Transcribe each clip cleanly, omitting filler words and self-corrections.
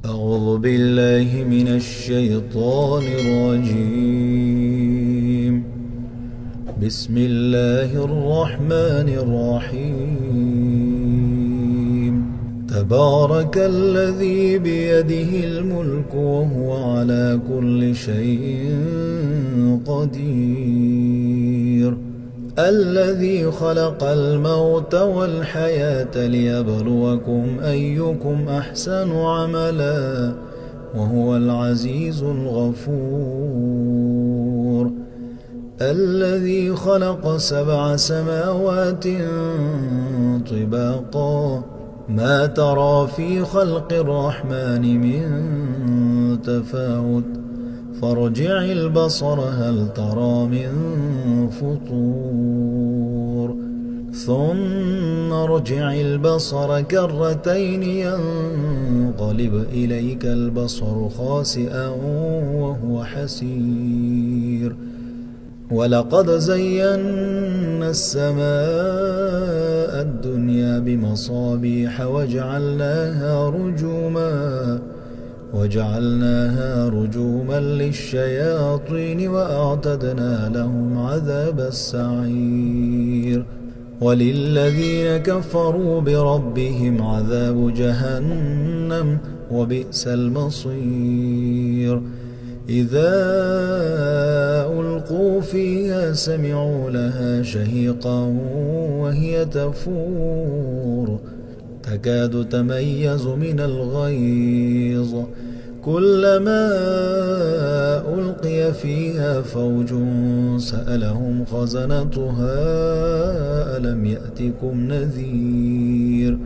أعوذ بالله من الشيطان الرجيم. بسم الله الرحمن الرحيم. تبارك الذي بيده الملك وهو على كل شيء قدير. الذي خلق الموت والحياة ليبلوكم أيكم أحسن عملا وهو العزيز الغفور. الذي خلق 7 سماوات طباقا ما ترى في خلق الرحمن من تفاوت فارجع البصر هل ترى من فطور ثم ارجع البصر كرتين ينقلب إليك البصر خاسئا وهو حسير. ولقد زينا السماء الدنيا بمصابيح وجعلناها رجوما للشياطين وأعتدنا لهم عذاب السعير. وللذين كفروا بربهم عذاب جهنم وبئس المصير. إذا ألقوا فيها سمعوا لها شهيقا وهي تفور تكاد تميز من الغيظ كلما ألقي فيها فوج سألهم خزنتها ألم يأتكم نذير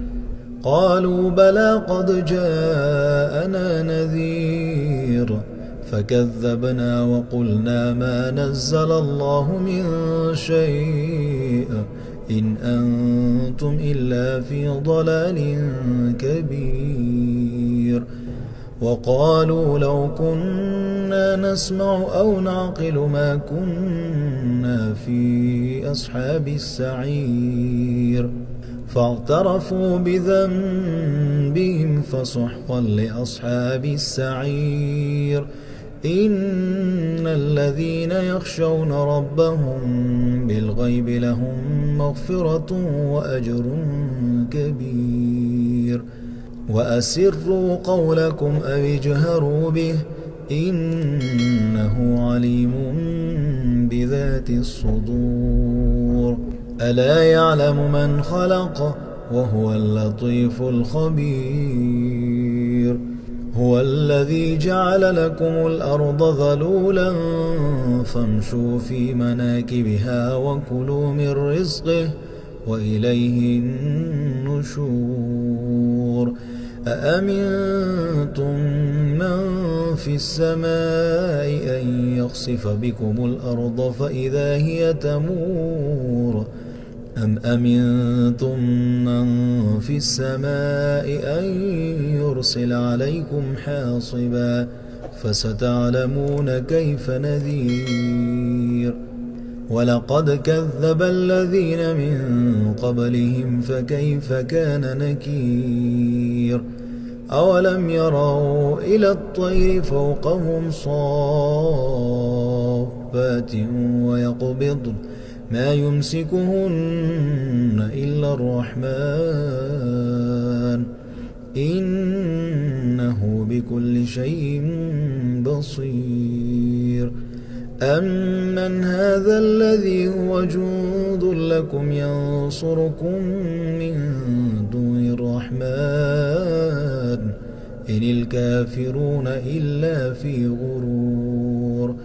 قالوا بلى قد جاءنا نذير فكذبنا وقلنا ما نزل الله من شيء إن أنتم إلا في ضلال كبير. وقالوا لو كنا نسمع أو نعقل ما كنا في أصحاب السعير فاعترفوا بذنبهم فسحقا لأصحاب السعير. إن الذين يخشون ربهم بالغيب لهم مغفرة وأجر كبير. وأسروا قولكم أو اجهروا به إنه عليم بذات الصدور. ألا يعلم من خلق وهو اللطيف الخبير. هو الذي جعل لكم الأرض ذلولا فامشوا في مناكبها وكلوا من رزقه وإليه النشور. أأمنتم من في السماء أن يخسف بكم الأرض فإذا هي تمور أم أمنتم من في السماء أن يرسل عليكم حاصبا فستعلمون كيف نذير. ولقد كذب الذين من قبلهم فكيف كان نكير. أولم يروا إلى الطير فوقهم صافات ويقبضن ما يمسكهن إلا الرحمن إنه بكل شيء بصير. أمن هذا الذي هو جند لكم ينصركم من دون الرحمن إن الكافرون إلا في غرور.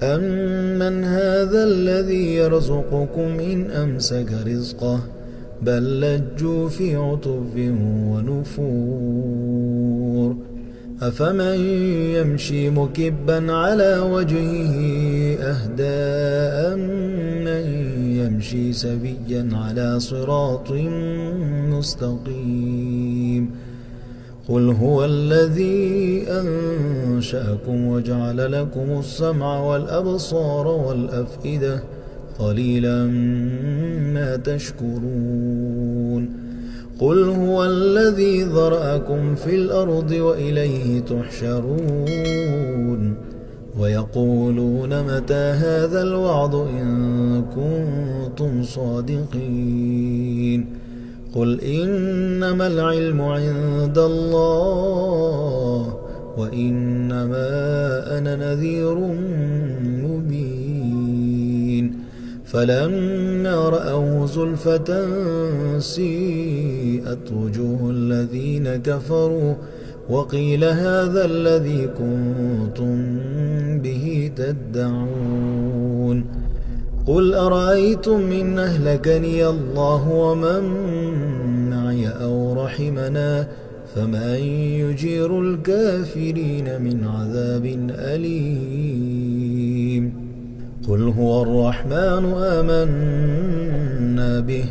أمن هذا الذي يرزقكم إن أمسك رزقه بل لجوا في عتب ونفور. أفمن يمشي مكبا على وجهه أهدى أمن يمشي سويا على صراط مستقيم. قل هو الذي أنشأكم وجعل لكم السمع والأبصار والأفئدة قليلا ما تشكرون. قل هو الذي ذرأكم في الأرض وإليه تحشرون ويقولون متى هذا الوعد إن كنتم صادقين قل إنما العلم عند الله وإنما أنا نذير مبين فلما رأوه زلفة سيئت وجوه الذين كفروا وقيل هذا الذي كنتم به تدعون قل أرأيتم إن أهلكني الله ومن معي أو رحمنا فمن يجير الكافرين من عذاب أليم قل هو الرحمن آمنا به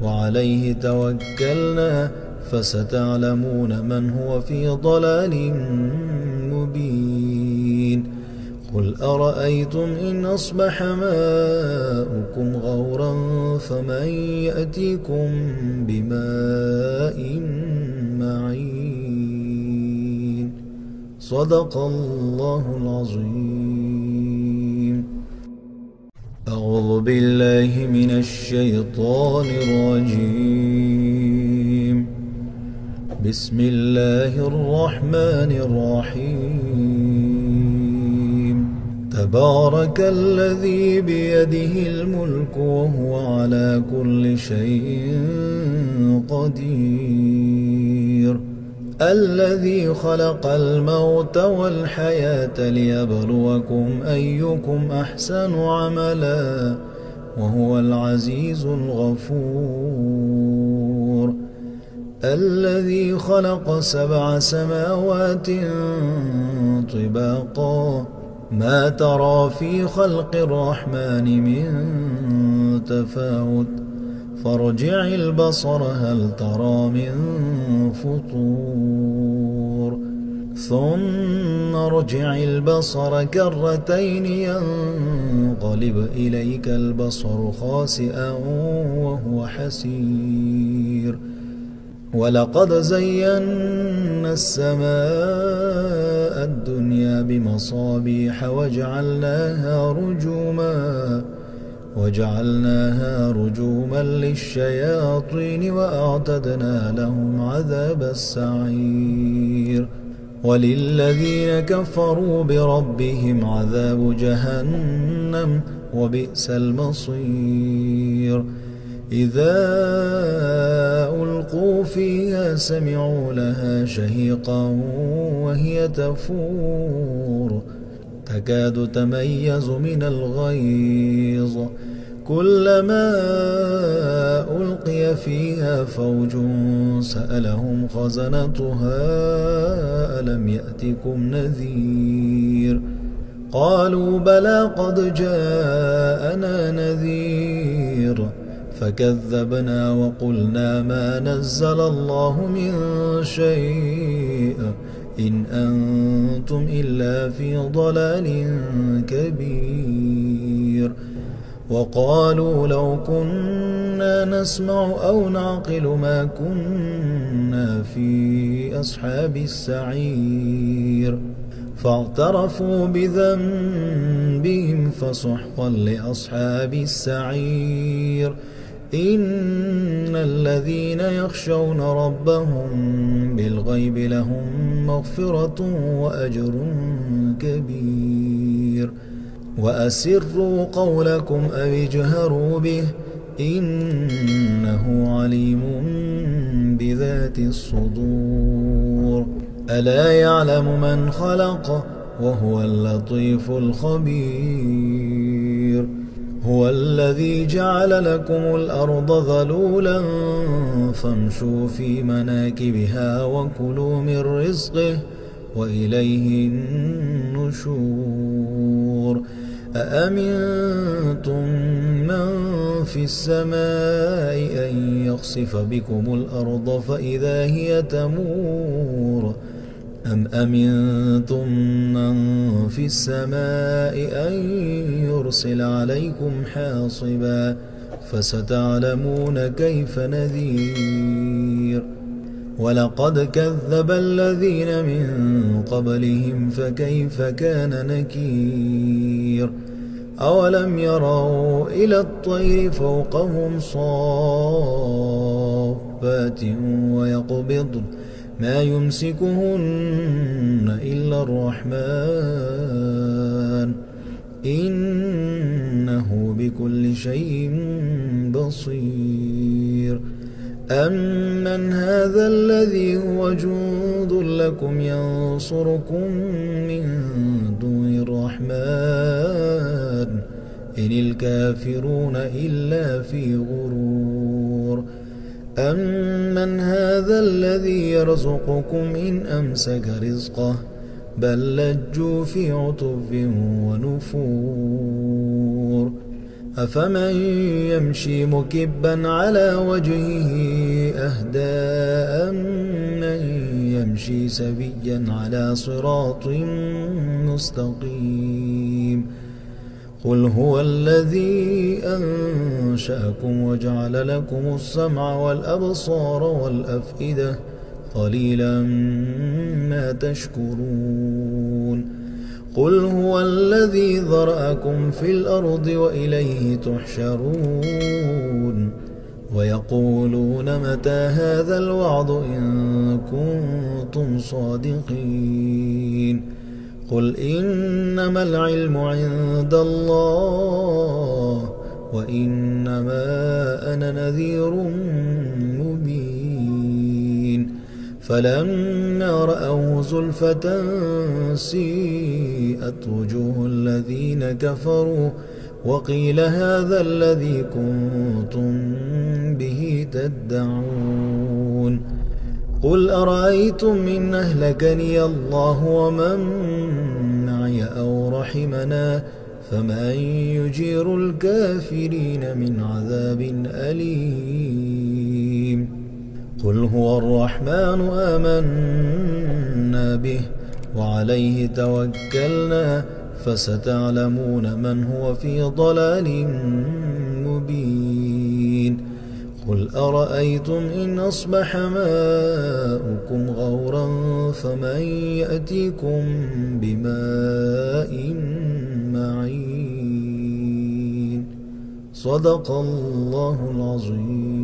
وعليه توكلنا فستعلمون من هو في ضلال مبين قل أرأيتم إن أصبح ماؤكم غورا فمن يأتيكم بماء معين صدق الله العظيم. أعوذ بالله من الشيطان الرجيم. بسم الله الرحمن الرحيم. تبارك الذي بيده الملك وهو على كل شيء قدير الذي خلق الموت والحياة ليبلوكم أيكم أحسن عملا وهو العزيز الغفور الذي خلق 7 سماوات طباقا ما ترى في خلق الرحمن من تفاوت فارجع البصر هل ترى من فطور ثم ارجع البصر كرتين ينقلب إليك البصر خاسئا وهو حسير ولقد زينا السماء الدنيا بمصابيح وجعلناها رجوما للشياطين وأعتدنا لهم عذاب السعير وللذين كفروا بربهم عذاب جهنم وبئس المصير إذا ألقوا فيها سمعوا لها شهيقا وهي تفور تكاد تميز من الغيظ كلما ألقي فيها فوج سألهم خزنتها ألم يأتكم نذير قالوا بلى قد جاءنا نذير فكذبنا وقلنا ما نزل الله من شيء إن أنتم إلا في ضلال كبير وقالوا لو كنا نسمع أو نعقل ما كنا في أصحاب السعير فاعترفوا بذنبهم فسحقا لأصحاب السعير إن الذين يخشون ربهم بالغيب لهم مغفرة وأجر كبير وأسروا قولكم أو اجهروا به إنه عليم بذات الصدور ألا يعلم من خلق وهو اللطيف الخبير هو الذي جعل لكم الأرض ذلولا فامشوا في مناكبها وكلوا من رزقه وإليه النشور أأمنتم من في السماء أن يخسف بكم الأرض فإذا هي تمور أم أمنتم من في السماء أن يرسل عليكم حاصبا فستعلمون كيف نذير ولقد كذب الذين من قبلهم فكيف كان نكير أولم يروا إلى الطير فوقهم صافات ويقبض ما يمسكهن إلا الرحمن إنه بكل شيء بصير أمن هذا الذي هو جند لكم ينصركم من دون الرحمن إن الكافرون إلا في غرور أمن هذا الذي يرزقكم إن أمسك رزقه بل لجوا في عتب ونفور أفمن يمشي مكبا على وجهه أهدى أمن يمشي سويا على صراط مستقيم قل هو الذي أنشأكم وجعل لكم السمع والأبصار والأفئدة قليلا ما تشكرون قل هو الذي ذرأكم في الأرض وإليه تحشرون ويقولون متى هذا الوعد إن كنتم صادقين قل إنما العلم عند الله وإنما أنا نذير مبين فلما رأوه زلفة سيئت وجوه الذين كفروا وقيل هذا الذي كنتم به تدعون قل أرأيتم إن أهلكني الله ومن معي أو رحمنا فمن يجير الكافرين من عذاب أليم قل هو الرحمن آمنا به وعليه توكلنا فستعلمون من هو في ضلال مبين قل أرأيتم إن أصبح ماؤكم غورا فمن يأتيكم بماء معين صدق الله العظيم.